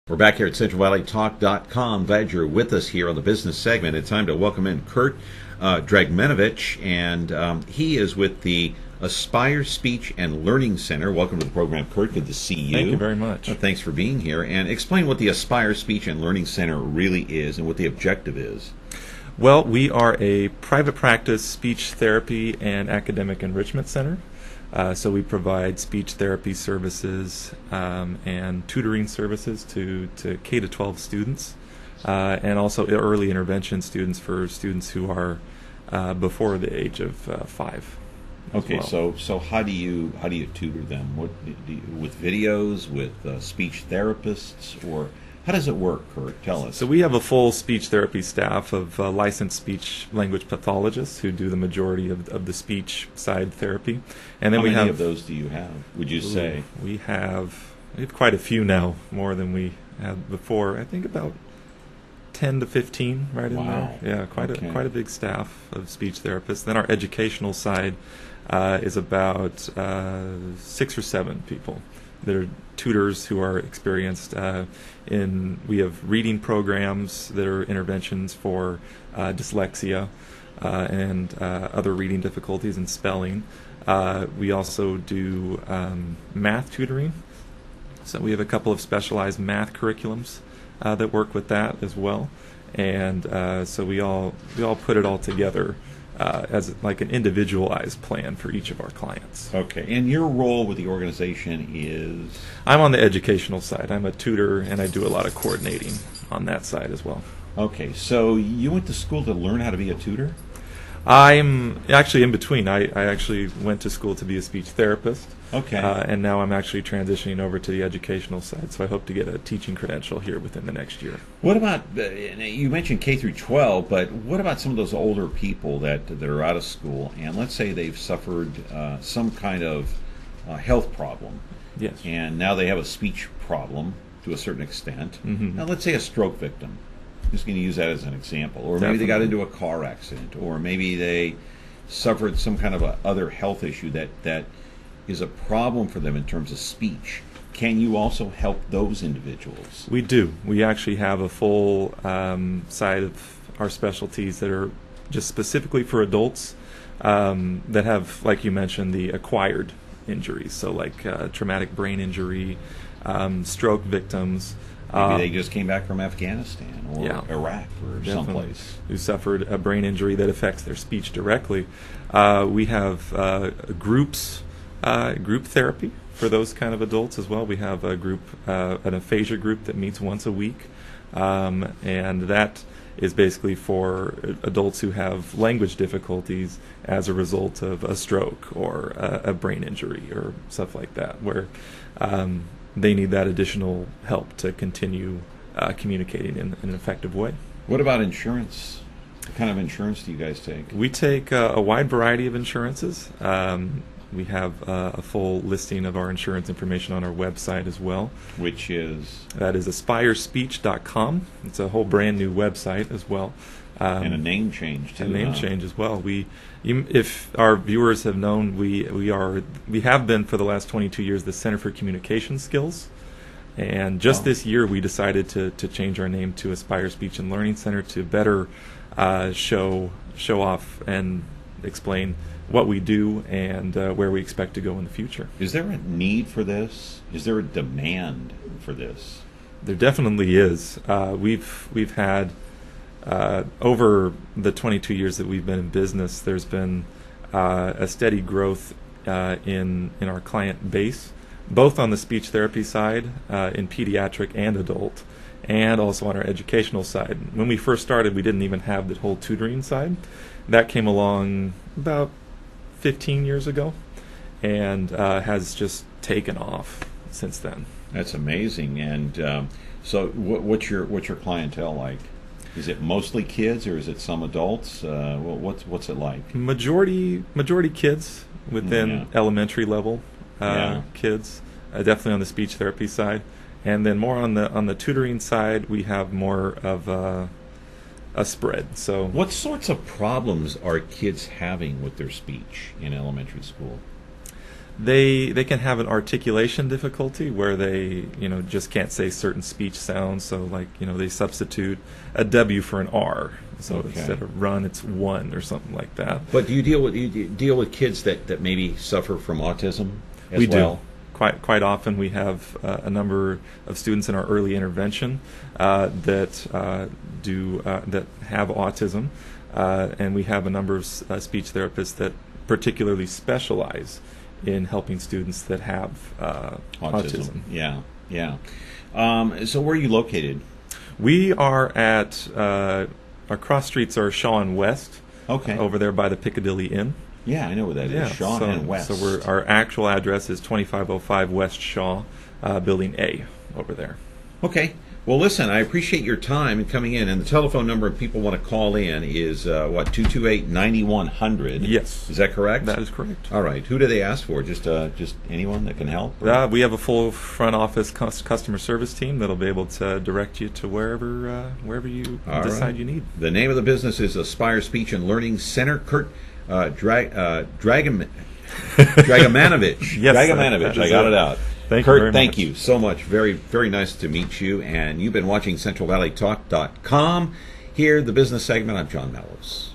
We're back here at CentralValleyTalk.com. Glad you're with us here on the business segment. It's time to welcome in Kurt Dragomanovich, and he is with the Aspire Speech and Learning Center. Welcome to the program, Kurt. Good to see you. Thank you very much. Thanks for being here. And explain what the Aspire Speech and Learning Center really is and what the objective is. Well, we are a private practice speech therapy and academic enrichment center. So we provide speech therapy services and tutoring services to K-12 students, and also early intervention students for students who are before the age of 5. Okay, well. so how do you tutor them? What with videos, with speech therapists, or how does it work, Kurt? Tell us. So we have a full speech therapy staff of licensed speech language pathologists who do the majority of the speech side therapy. And then how many of those do you have, would you say? We have quite a few now, more than we had before. I think about 10 to 15 right in there. Yeah, quite a big staff of speech therapists. Then our educational side is about 6 or 7 people. They're tutors who are experienced we have reading programs that are interventions for dyslexia and other reading difficulties and spelling. We also do math tutoring. So we have a couple of specialized math curriculums that work with that as well. And so we all put it all together as like an individualized plan for each of our clients. Okay, and your role with the organization is? I'm on the educational side. I'm a tutor, and I do a lot of coordinating on that side as well. Okay, so you went to school to learn how to be a tutor? I'm actually in between. I actually went to school to be a speech therapist. Okay. And now I'm actually transitioning over to the educational side, so I hope to get a teaching credential here within the next year. What about, you mentioned K through 12, but what about some of those older people that are out of school, and let's say they've suffered some kind of health problem? Yes. And now they have a speech problem to a certain extent. Mm-hmm. Now let's say a stroke victim. Just going to use that as an example. Or maybe they got into a car accident, or maybe they suffered some kind of other health issue that is a problem for them in terms of speech. Can you also help those individuals? We do. We actually have a full side of our specialties that are just specifically for adults that have, like you mentioned, the acquired injuries. So like traumatic brain injury, stroke victims. Maybe they just came back from Afghanistan or Iraq or someplace. Who suffered a brain injury that affects their speech directly. We have group therapy for those kind of adults as well. We have a group, an aphasia group that meets once a week, and that is basically for adults who have language difficulties as a result of a stroke or a brain injury or stuff like that, where they need that additional help to continue communicating in an effective way. What about insurance? What kind of insurance do you guys take? We take a wide variety of insurances. We have a full listing of our insurance information on our website as well. Which is? That is aspirespeech.com. It's a whole brand new website as well. And a name change too. A name change as well. If our viewers have known, we have been for the last 22 years the Center for Communication Skills, and just this year we decided to change our name to Aspire Speech and Learning Center to better show off and explain what we do and where we expect to go in the future. Is there a need for this? Is there a demand for this? There definitely is. We've had over the 22 years that we've been in business, there's been a steady growth in our client base, both on the speech therapy side, in pediatric and adult, and also on our educational side. When we first started, we didn't even have the whole tutoring side. That came along about 15 years ago and has just taken off since then. That's amazing. And so what's your clientele like? Is it mostly kids, or is it some adults? What's it like? Majority kids within elementary level kids, definitely on the speech therapy side, and then more on the tutoring side, we have more of a spread. So, what sorts of problems are kids having with their speech in elementary school? They can have an articulation difficulty where they just can't say certain speech sounds. So they substitute a W for an R. So instead of run, it's one or something like that. But do you deal with kids that maybe suffer from autism as we well? Do. Quite often we have a number of students in our early intervention that have autism, and we have a number of speech therapists that particularly specialize in helping students that have autism. Yeah. So where are you located? We are at our cross streets are Shaw and West. Okay. Over there by the Piccadilly Inn. Yeah, I know where that is. Shaw and West. So our actual address is 2505 West Shaw, Building A, over there. Okay. Well, listen, I appreciate your time and coming in. And the telephone number if people want to call in is, 228-9100? Yes. Is that correct? That is correct. All right. Who do they ask for? Just anyone that can help? We have a full front office customer service team that'll be able to direct you to wherever you decide you need. The name of the business is Aspire Speech and Learning Center. Kurt Dragomanovich. Yes, Dragomanovich. I got it out. Kurt, thank you so much. Very, very nice to meet you. And you've been watching CentralValleyTalk.com. Here, the business segment. I'm John Mellows.